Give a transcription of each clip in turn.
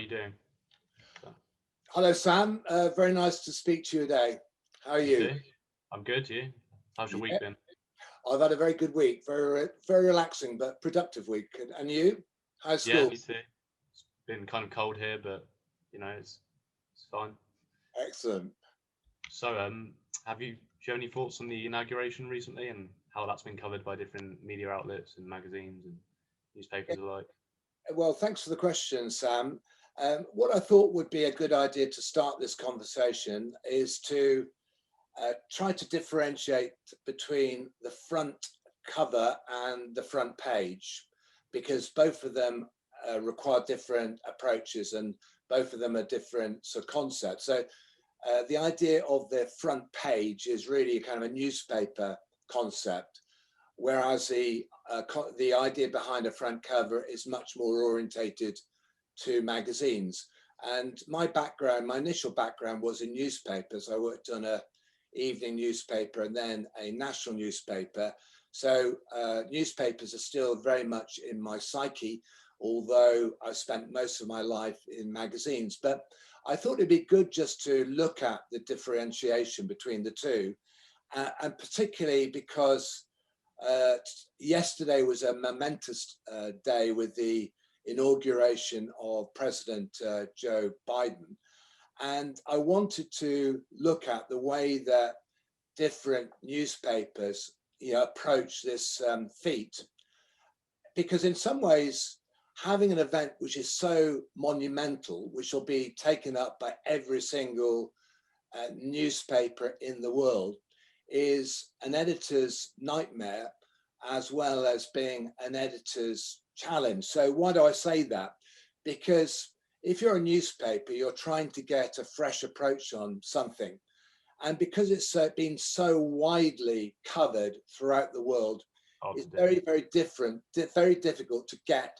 you doing? So, Hello, Sam. Very nice to speak to you today. How are you you? too? I'm good. You? How's your Yeah, week been? I've had a very good week. Very relaxing but productive week. And you? How's Yeah, school? me too. It's been kind of cold here, but it's fine. Excellent. So, do you have any thoughts on the inauguration recently and how that's been covered by different media outlets and magazines and Yeah, newspapers alike? well, thanks for the question, Sam. What I thought would be a good idea to start this conversation is to try to differentiate between the front cover and the front page, because both of them require different approaches and both of them are different sort of concepts. So the idea of the front page is really kind of a newspaper concept, whereas the idea behind a front cover is much more orientated to magazines. And my initial background was in newspapers. I worked on a evening newspaper and then a national newspaper. So newspapers are still very much in my psyche, although I spent most of my life in magazines. But I thought it'd be good just to look at the differentiation between the two, and particularly because uh, yesterday was a momentous day with the inauguration of President Joe Biden. And I wanted to look at the way that different newspapers approach this feat, because in some ways, having an event which is so monumental, which will be taken up by every single newspaper in the world, is an editor's nightmare as well as being an editor's challenge. So why do I say that? Because if you're a newspaper, you're trying to get a fresh approach on something. And because it's been so widely covered throughout the world, Hard it's to do. very difficult to get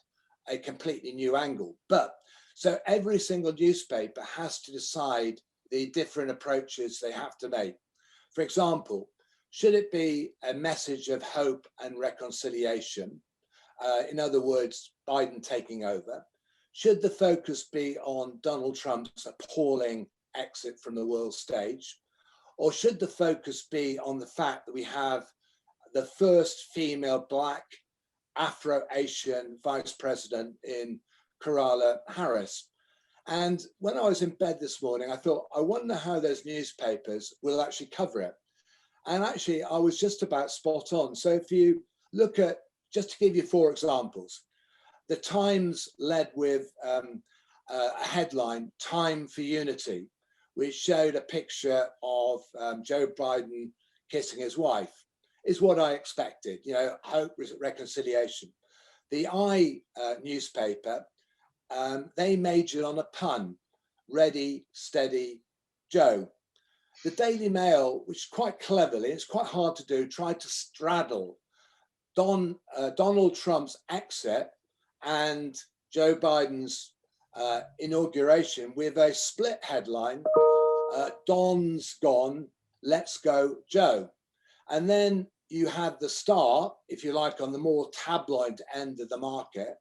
a completely new angle. But so every single newspaper has to decide the different approaches they have to make. For example, should it be a message of hope and reconciliation? In other words, Biden taking over? Should the focus be on Donald Trump's appalling exit from the world stage? Or should the focus be on the fact that we have the first female Black Afro-Asian vice president in Kamala Harris? And when I was in bed this morning, I thought, I wonder how those newspapers will actually cover it. And actually, I was just about spot on. So if you look at, just to give you four examples, the Times led with a headline, Time for Unity, which showed a picture of Joe Biden kissing his wife, is what I expected, hope, reconciliation. The newspaper, they majored on a pun, Ready, Steady, Joe. The Daily Mail, which quite cleverly, it's quite hard to do, tried to straddle Donald Trump's exit and Joe Biden's inauguration with a split headline, Don's gone, let's go Joe. And then you had the Star, if you like, on the more tabloid end of the market,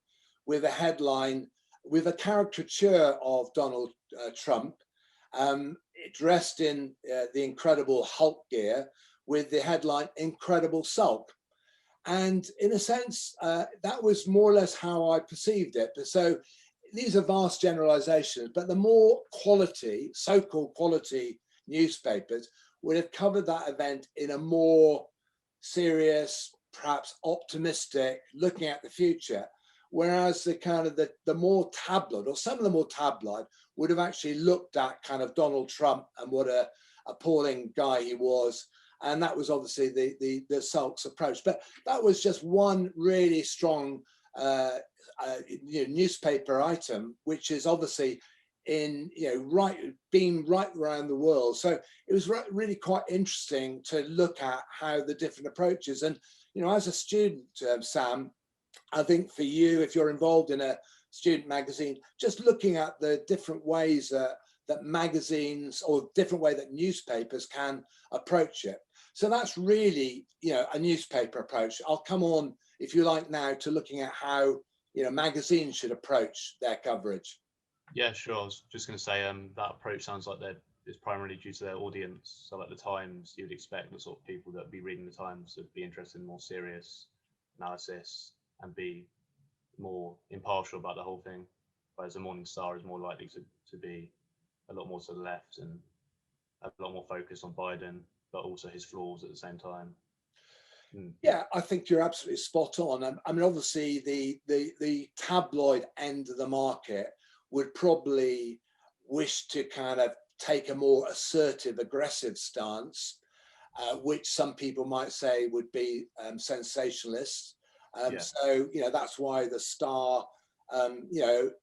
with a headline, with a caricature of Donald Trump, dressed in the Incredible Hulk gear, with the headline, Incredible Sulk. And in a sense, that was more or less how I perceived it. So these are vast generalizations, but the more quality, so-called quality newspapers would have covered that event in a more serious, perhaps optimistic, looking at the future. Whereas the kind of the more tabloid, or some of the more tabloid, would have actually looked at kind of Donald Trump and what a appalling guy he was. And that was obviously the Sulk's approach. But that was just one really strong newspaper item, which is obviously being right around the world. So it was really quite interesting to look at how the different approaches. And as a student, Sam, I think for you, if you're involved in a student magazine, just looking at the different ways that magazines, or different way that newspapers can approach it. So that's really, a newspaper approach. I'll come on, if you like, now to looking at how, magazines should approach their coverage. Yeah, sure. I was just going to say that approach sounds like that is primarily due to their audience. So, like the Times, you'd expect the sort of people that would be reading the Times to be interested in more serious analysis and be more impartial about the whole thing, whereas the Morning Star is more likely to be a lot more to the left and a lot more focused on Biden, but also his flaws at the same time. Yeah, I think you're absolutely spot on. I mean, obviously, the tabloid end of the market would probably wish to kind of take a more assertive, aggressive stance, which some people might say would be sensationalist. Yeah, So, that's why the Star,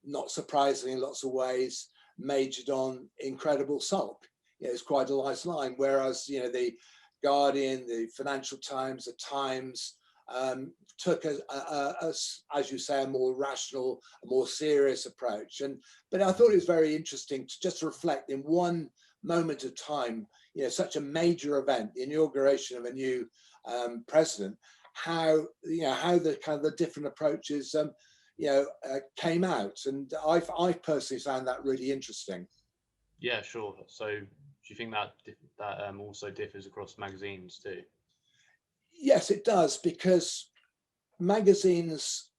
not surprisingly in lots of ways, majored on incredible sulk. It's quite a nice line. Whereas, the Guardian, the Financial Times, the Times took, as you say, a more rational, a more serious approach. But I thought it was very interesting to just reflect in one moment of time, such a major event, the inauguration of a new president, how the kind of the different approaches came out, and I personally found that really interesting. yeah, sure. So, do you think that also differs across magazines too? Yes, it does, because magazines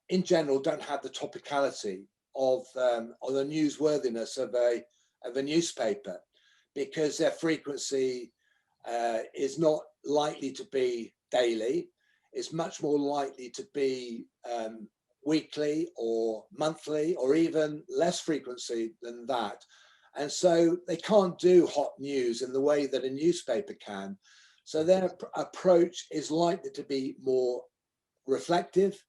in general, don't have the topicality of the newsworthiness of a newspaper, because their frequency is not likely to be daily. It's much more likely to be weekly or monthly, or even less frequency than that. And so they can't do hot news in the way that a newspaper can. So their approach is likely to be more reflective,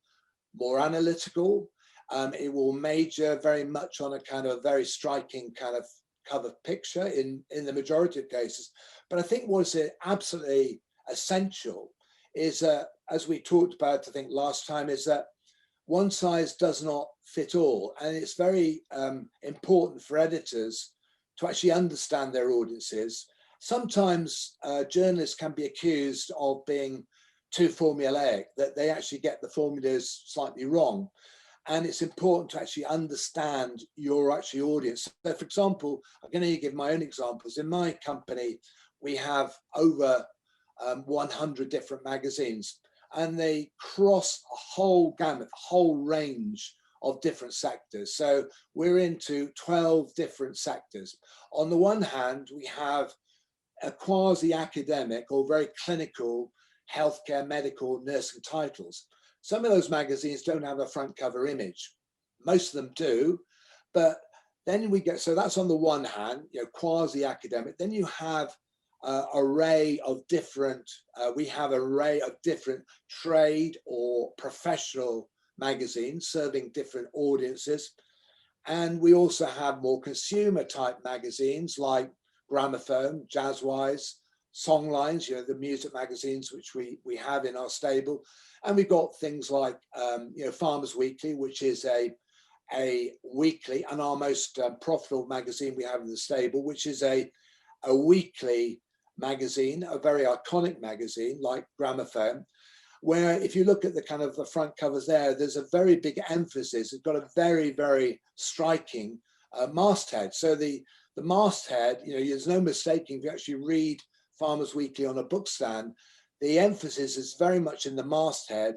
more analytical. It will major very much on a kind of very striking kind of cover picture in the majority of cases. But I think what's absolutely essential is, as we talked about, I think last time, is that one size does not fit all. And it's very important for editors to actually understand their audiences. Sometimes journalists can be accused of being too formulaic, that they actually get the formulas slightly wrong. And it's important to actually understand your actual audience. So, for example, I'm going to give my own examples. In my company, we have over 100 different magazines, and they cross a whole gamut, a whole range of different sectors. So we're into 12 different sectors. On the one hand, we have a quasi-academic or very clinical healthcare, medical, nursing titles. Some of those magazines don't have a front cover image. Most of them do, but then we get, so that's on the one hand, quasi-academic. Then you have array of different, we have an array of different trade or professional magazines serving different audiences. And we also have more consumer type magazines like Gramophone, Jazzwise, Songlines, the music magazines which we have in our stable. And we've got things like, Farmers Weekly, which is a weekly, and our most profitable magazine we have in the stable, which is a weekly magazine, a very iconic magazine like Gramophone, where if you look at the kind of the front covers there's a very big emphasis. It's got a very, very striking masthead. So the masthead, there's no mistaking if you actually read Farmers Weekly on a book stand, the emphasis is very much in the masthead,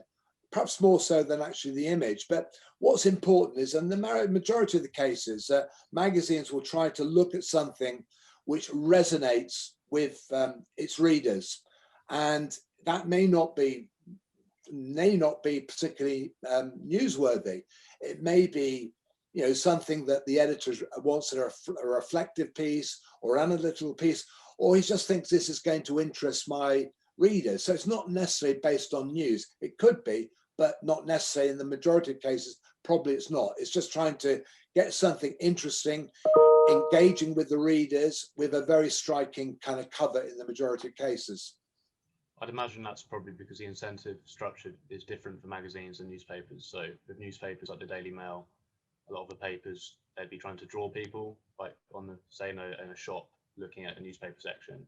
perhaps more so than actually the image. But what's important is, in the majority of the cases, magazines will try to look at something which resonates with its readers, and that may not be particularly newsworthy. It may be, something that the editor wants a reflective piece or analytical piece, or he just thinks this is going to interest my readers. So it's not necessarily based on news. It could be, but not necessarily. In the majority of cases, probably it's not. It's just trying to get something interesting, engaging with the readers with a very striking kind of cover in the majority of cases. I'd imagine that's probably because the incentive structure is different for magazines and newspapers. So with newspapers like the Daily Mail, a lot of the papers, they'd be trying to draw people, like on the, say in a shop looking at a newspaper section.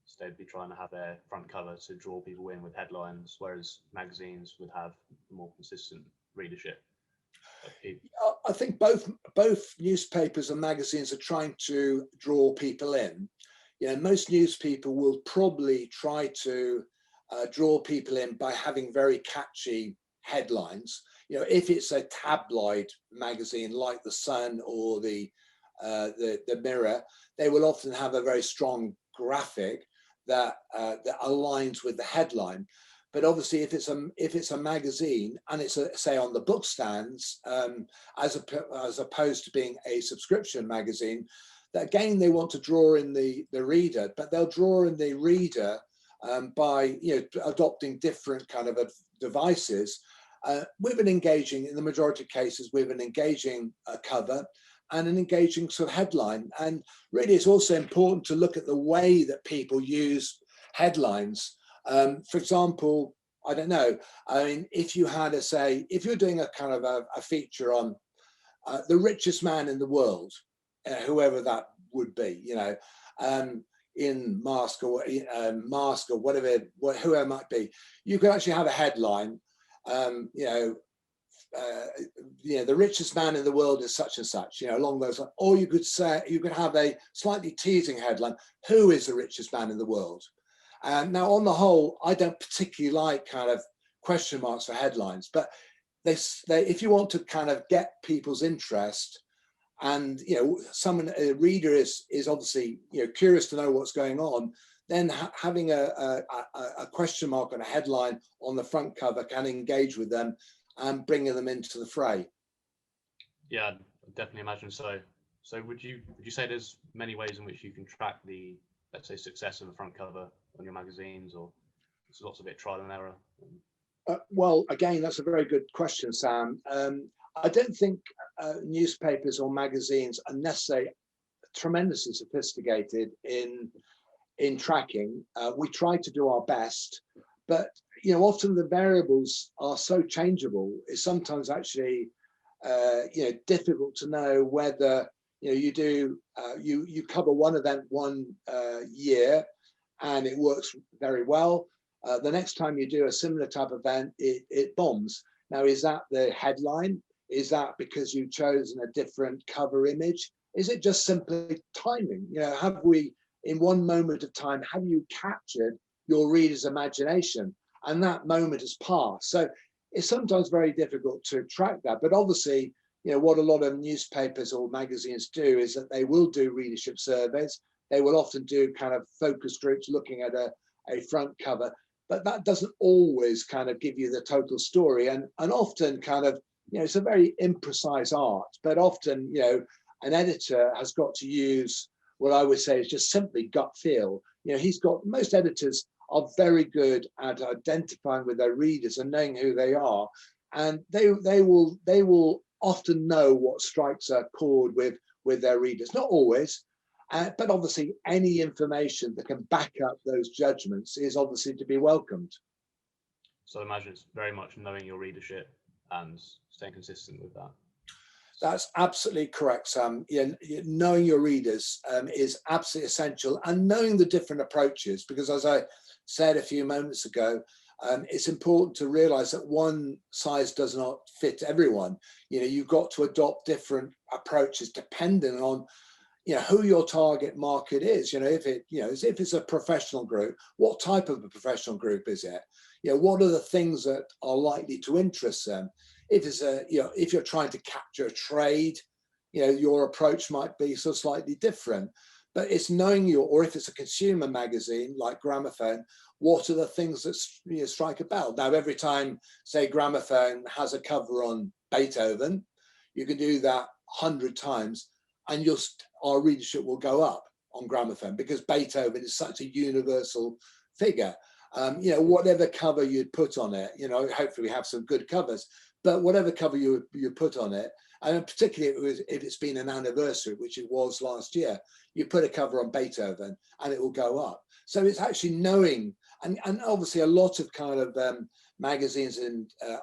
So they'd be trying to have their front cover to draw people in with headlines, whereas magazines would have a more consistent readership. I think both newspapers and magazines are trying to draw people in. You know, most newspapers will probably try to draw people in by having very catchy headlines. You know, if it's a tabloid magazine like the Sun or the Mirror, they will often have a very strong graphic that aligns with the headline. But obviously, if it's a magazine and it's say on the book stands, as opposed to being a subscription magazine, that again they want to draw in the reader, but they'll draw in the reader by adopting different kind of devices. With an engaging, in the majority of cases, with an engaging cover and an engaging sort of headline. And really, it's also important to look at the way that people use headlines. For example, I don't know, I mean, if you had if you're doing a kind of a feature on the richest man in the world, whoever that would be, in Mask or whatever, whoever it might be, you could actually have a headline, the richest man in the world is such and such, along those lines. Or you could have a slightly teasing headline, who is the richest man in the world? Now, on the whole, I don't particularly like kind of question marks for headlines, but if you want to kind of get people's interest, and a reader is obviously curious to know what's going on, then having a question mark on a headline on the front cover can engage with them and bringing them into the fray. Yeah, I definitely imagine so. So would you say there's many ways in which you can track the, let's say, success of the front cover on your magazines, or there's lots of it trial and error? Well, again, that's a very good question, Sam. I don't think newspapers or magazines are necessarily tremendously sophisticated in tracking. We try to do our best, but often the variables are so changeable. It's sometimes actually difficult to know whether you cover one event one year and it works very well. The next time you do a similar type of event, it bombs. Now, is that the headline? Is that because you've chosen a different cover image? Is it just simply timing? Have we, in one moment of time, have you captured your reader's imagination? And that moment has passed. So it's sometimes very difficult to track that. But obviously, what a lot of newspapers or magazines do is that they will do readership surveys. They will often do kind of focus groups looking at a front cover. But that doesn't always kind of give you the total story. And often kind of, it's a very imprecise art, but often, an editor has got to use what I would say is just simply gut feel. Most editors are very good at identifying with their readers and knowing who they are. And they will often know what strikes a chord with their readers. Not always, but obviously any information that can back up those judgments is obviously to be welcomed. So I imagine it's very much knowing your readership and staying consistent with that. That's absolutely correct, Sam. Knowing your readers is absolutely essential, and knowing the different approaches, because as I said a few moments ago, it's important to realize that one size does not fit everyone. You've got to adopt different approaches depending on who your target market is. If it's a professional group, what type of a professional group is it? What are the things that are likely to interest them? If it's if you're trying to capture a trade, your approach might be so slightly different. But it's knowing or if it's a consumer magazine like Gramophone, what are the things that strike a bell? Now, every time, say, Gramophone has a cover on Beethoven, you can do that 100 times, and our readership will go up on Gramophone because Beethoven is such a universal figure. Whatever cover you'd put on it, hopefully we have some good covers, but whatever cover you put on it, and particularly if it's been an anniversary, which it was last year, you put a cover on Beethoven and it will go up. So it's actually knowing, and obviously a lot of kind of magazines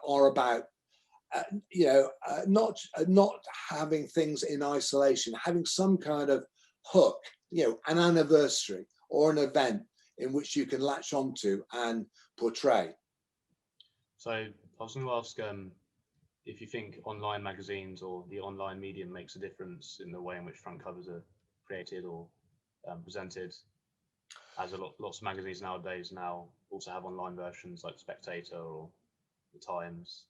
are about not having things in isolation, having some kind of hook, an anniversary or an event in which you can latch onto and portray. So I was going to ask, if you think online magazines or the online medium makes a difference in the way in which front covers are created or presented, as lots of magazines nowadays now also have online versions like Spectator or the Times,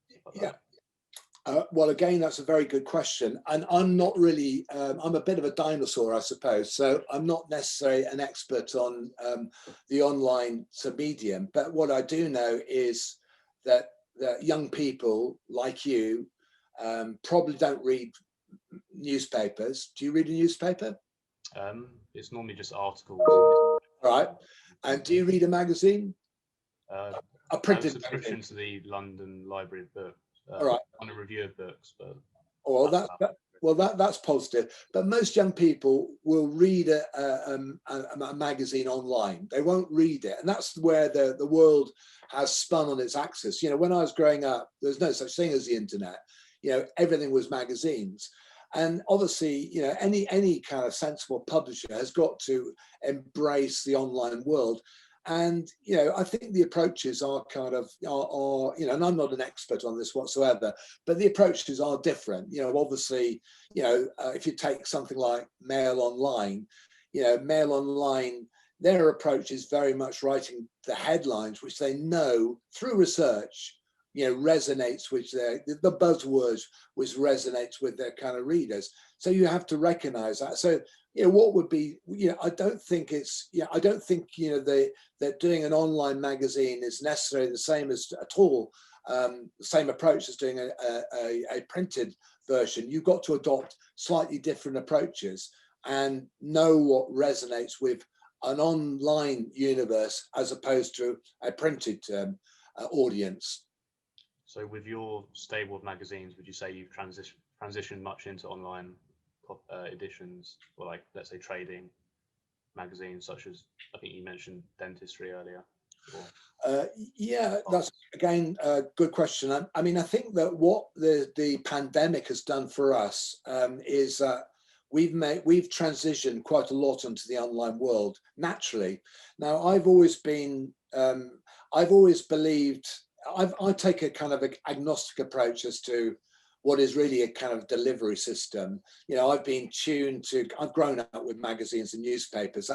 stuff like Yeah. that. Well, again, that's a very good question. And I'm not really, I'm a bit of a dinosaur, I suppose. So I'm not necessarily an expert on the online medium. But what I do know is that young people like you probably don't read newspapers. Do you read a newspaper? It's normally just articles. All right. And do you read a magazine? Uh, A I have a printed subscription magazine? to the London Library of Books All right. on a review of books, but Well, that's about that's positive. But most young people will read a magazine online. They won't read it, and that's where the world has spun on its axis. You know, when I was growing up, there's no such thing as the internet. You know, everything was magazines, and obviously, you know, any kind of sensible publisher has got to embrace the online world. And you know, I think the approaches are kind of are you know, and I'm not an expert on this whatsoever, but the approaches are different. You know, obviously, you know, if you take something like Mail Online, you know, Mail Online, their approach is very much writing the headlines, which they know through research, you know, resonates with the buzzwords, which resonates with their kind of readers. So you have to recognize that. So, you know, what would be, you know, I don't think it's, yeah, I don't think, you know, that doing an online magazine is necessarily the same as at all, the same approach as doing a printed version. You've got to adopt slightly different approaches and know what resonates with an online universe as opposed to a printed audience. So with your stable of magazines, would you say you've transitioned much into online editions, or like, let's say, trading magazines, such as, I think you mentioned dentistry earlier? Yeah, that's again a good question. I mean, I think that what the pandemic has done for us is that we've transitioned quite a lot into the online world naturally. Now, I've always believed I take a kind of agnostic approach as to what is really a kind of delivery system. You know, I've grown up with magazines and newspapers.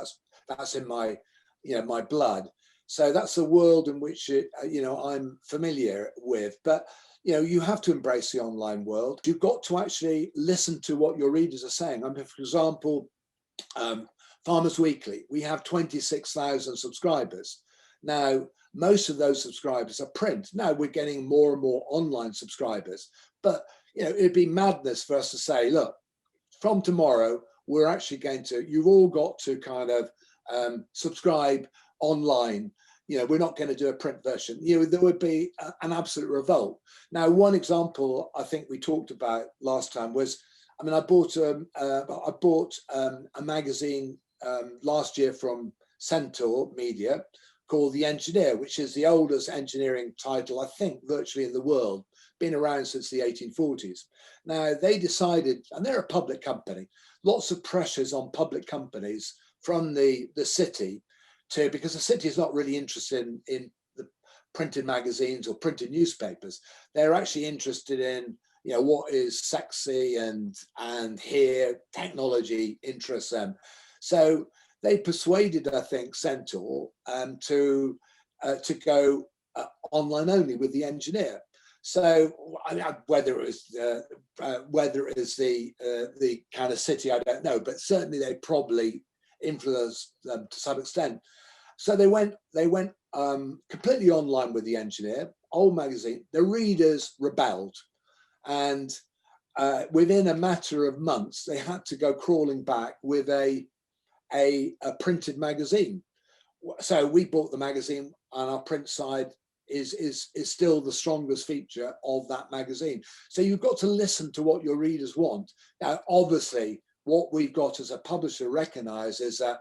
That's in my, you know, my blood. So that's a world in which you know, I'm familiar with. But you know, you have to embrace the online world. You've got to actually listen to what your readers are saying. I mean, for example, Farmers Weekly, we have 26,000 subscribers. Now, most of those subscribers are print. Now we're getting more and more online subscribers. But you know, it'd be madness for us to say, look, from tomorrow, we're actually going to, you've all got to kind of subscribe online. You know, we're not going to do a print version. You know, there would be an absolute revolt. Now, one example I think we talked about last time was, I mean, I bought a magazine last year from Centaur Media called The Engineer, which is the oldest engineering title, I think, virtually in the world, been around since the 1840s. Now, they decided, and they're a public company, lots of pressures on public companies from the city because the city is not really interested in the printed magazines or printed newspapers. They're actually interested in, you know, what is sexy and here technology interests them. So they persuaded, I think, Centaur to go online only with The Engineer. So I mean, whether it is the kind of city, I don't know, but certainly they probably influenced them to some extent. So they went completely online with The Engineer, old magazine. The readers rebelled, and within a matter of months, they had to go crawling back with a printed magazine. So we bought the magazine, and our print side is still the strongest feature of that magazine. So you've got to listen to what your readers want. Now, obviously, what we've got as a publisher recognize is that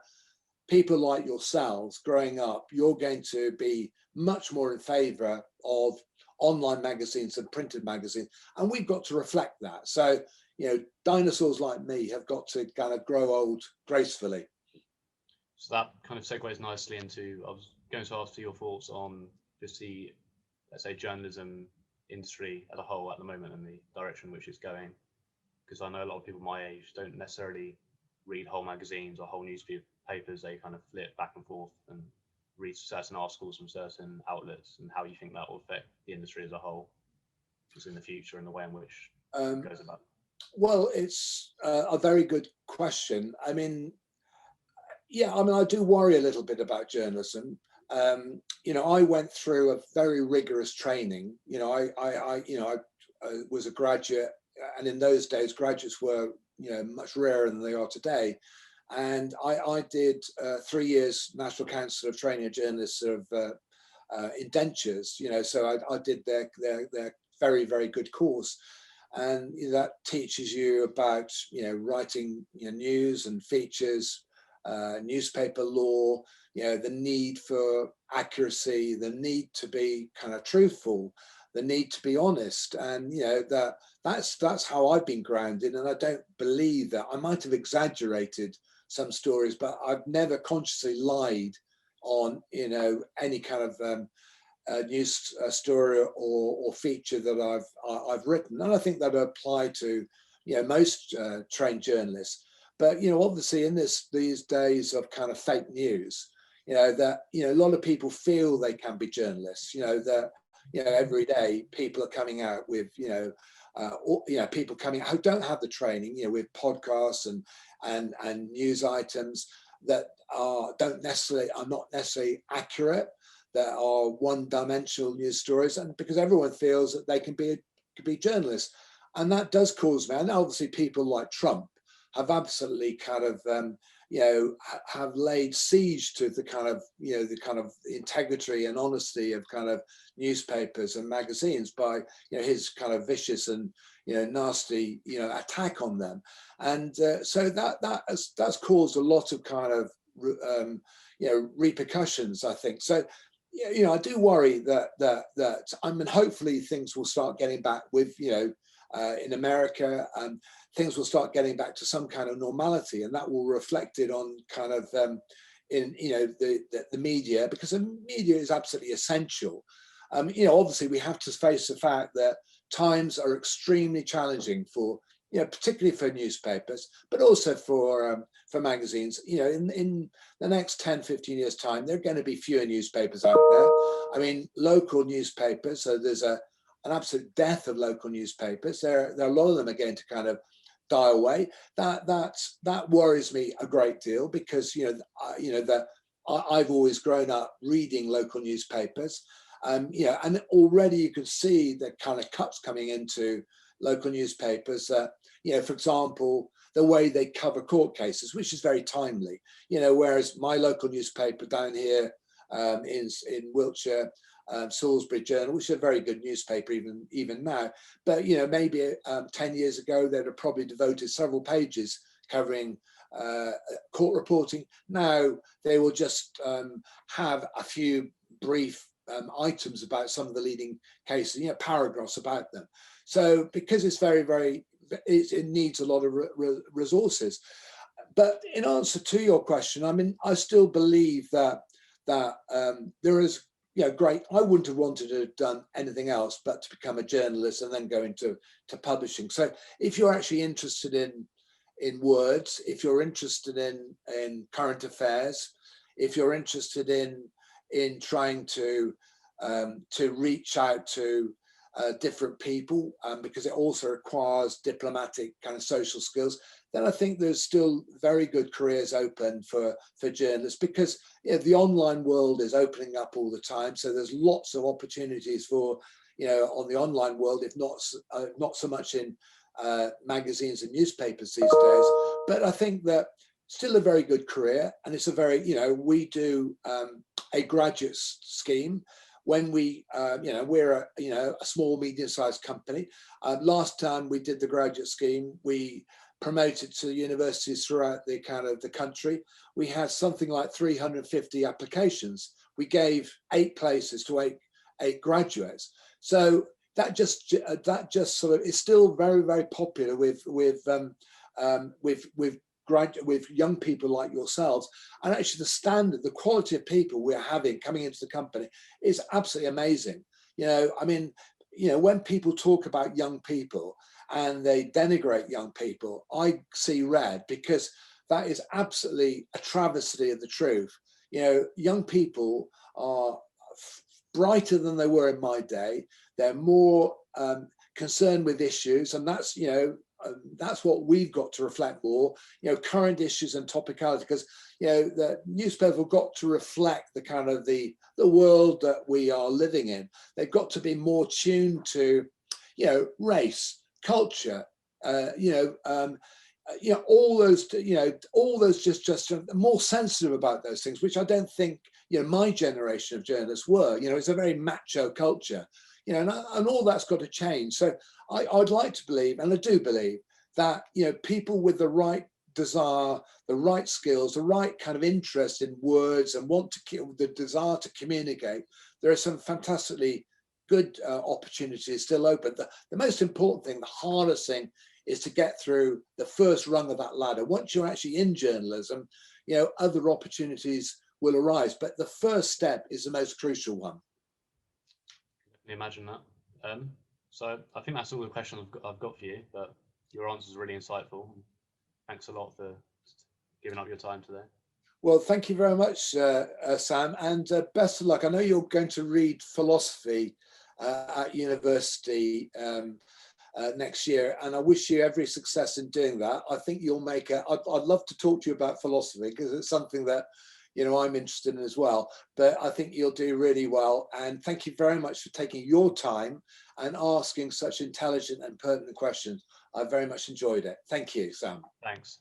people like yourselves growing up, you're going to be much more in favor of online magazines than printed magazines. And we've got to reflect that. So, you know, dinosaurs like me have got to kind of grow old gracefully. So that kind of segues nicely into, I was going to ask for your thoughts on just the, let's say, journalism industry as a whole at the moment and the direction in which it's going? Because I know a lot of people my age don't necessarily read whole magazines or whole newspapers. They kind of flip back and forth and read certain articles from certain outlets, and how you think that will affect the industry as a whole, just in the future and the way in which it goes about. Well, it's a very good question. I mean, yeah, I mean, I do worry a little bit about journalism. You know, I went through a very rigorous training. You know, I was a graduate, and in those days, graduates were, you know, much rarer than they are today. And I did 3 years National Council of Training of Journalists of indentures. You know, so I did their very, very good course. And that teaches you about, you know, writing, you know, news and features, newspaper law, you know, the need for accuracy, the need to be kind of truthful, the need to be honest. And, you know, that's how I've been grounded. And I don't believe that I might have exaggerated some stories, but I've never consciously lied on, you know, any kind of news story or feature that I've written. And I think that apply to, you know, most trained journalists. But, you know, obviously in these days of kind of fake news, you know, that, you know, a lot of people feel they can be journalists, you know, that, you know, every day people are coming out with, you know, people coming out who don't have the training, you know, with podcasts and news items that are not necessarily accurate, that are one-dimensional news stories, and because everyone feels that they can be journalists, and that does cause me. And obviously, people like Trump have absolutely kind of you know, have laid siege to the kind of, you know, the kind of integrity and honesty of kind of newspapers and magazines by, you know, his kind of vicious and, you know, nasty, you know, attack on them. And so that's caused a lot of kind of you know, repercussions, I think. So, you know, I do worry that I mean, hopefully things will start getting back with, you know, in America, things will start getting back to some kind of normality, and that will reflect it on kind of in, you know, the media, because the media is absolutely essential. You know, obviously we have to face the fact that times are extremely challenging for, you know, particularly for newspapers, but also for magazines. You know, in the next 10, 15 years time, there are going to be fewer newspapers out there. I mean, local newspapers, so there's an absolute death of local newspapers. There are a lot of them are going to kind of die away. That worries me a great deal, because, you know, that I've always grown up reading local newspapers. You know, and already you can see the kind of cuts coming into local newspapers. You know, for example, the way they cover court cases, which is very timely. You know, whereas my local newspaper down here in Wiltshire, Salisbury Journal, which is a very good newspaper even now, but, you know, maybe 10 years ago they'd have probably devoted several pages covering court reporting. Now they will just have a few brief items about some of the leading cases, you know, paragraphs about them. So because it's it needs a lot of resources. But in answer to your question, I mean, I still believe that there is, you know, great. I wouldn't have wanted to have done anything else but to become a journalist and then go into publishing. So if you're actually interested in words, if you're interested in current affairs, if you're interested in trying to reach out to different people, because it also requires diplomatic kind of social skills, then I think there's still very good careers open for journalists, because, you know, the online world is opening up all the time. So there's lots of opportunities for, you know, on the online world, if not so much in magazines and newspapers these days. But I think that still a very good career, and it's a very, you know, we do a graduate scheme. When we, you know, we're a small, medium-sized company. Last time we did the graduate scheme, we promoted to universities throughout the country. We had something like 350 applications. We gave 8 places to eight graduates. So that just sort of is still very, very popular with young people like yourselves. And actually the standard, the quality of people we're having coming into the company is absolutely amazing. You know, I mean, when people talk about young people and they denigrate young people, I see red, because that is absolutely a travesty of the truth. Young people are brighter than they were in my day. They're more concerned with issues, and that's what we've got to reflect more, current issues and topicality, because, the newspaper have got to reflect the kind of the world that we are living in. They've got to be more tuned to, race, culture, all those just more sensitive about those things, which I don't think, my generation of journalists were. It's a very macho culture, and all that's got to change. So I'd like to believe, and I do believe, that people with the right desire, the right skills, the right kind of interest in words, and the desire to communicate, there are some fantastically good opportunities still open. The most important thing, the hardest thing, is to get through the first rung of that ladder. Once you're actually in journalism, other opportunities will arise, but the first step is the most crucial one. Can you imagine that? So I think that's all the questions I've got for you, but your answers are really insightful. Thanks a lot for giving up your time today. Well, thank you very much, Sam, and best of luck. I know you're going to read philosophy at university next year, and I wish you every success in doing that. I think you'll make I'd love to talk to you about philosophy, because it's something that I'm interested in as well, but I think you'll do really well. And thank you very much for taking your time and asking such intelligent and pertinent questions. I very much enjoyed it. Thank you, Sam. Thanks.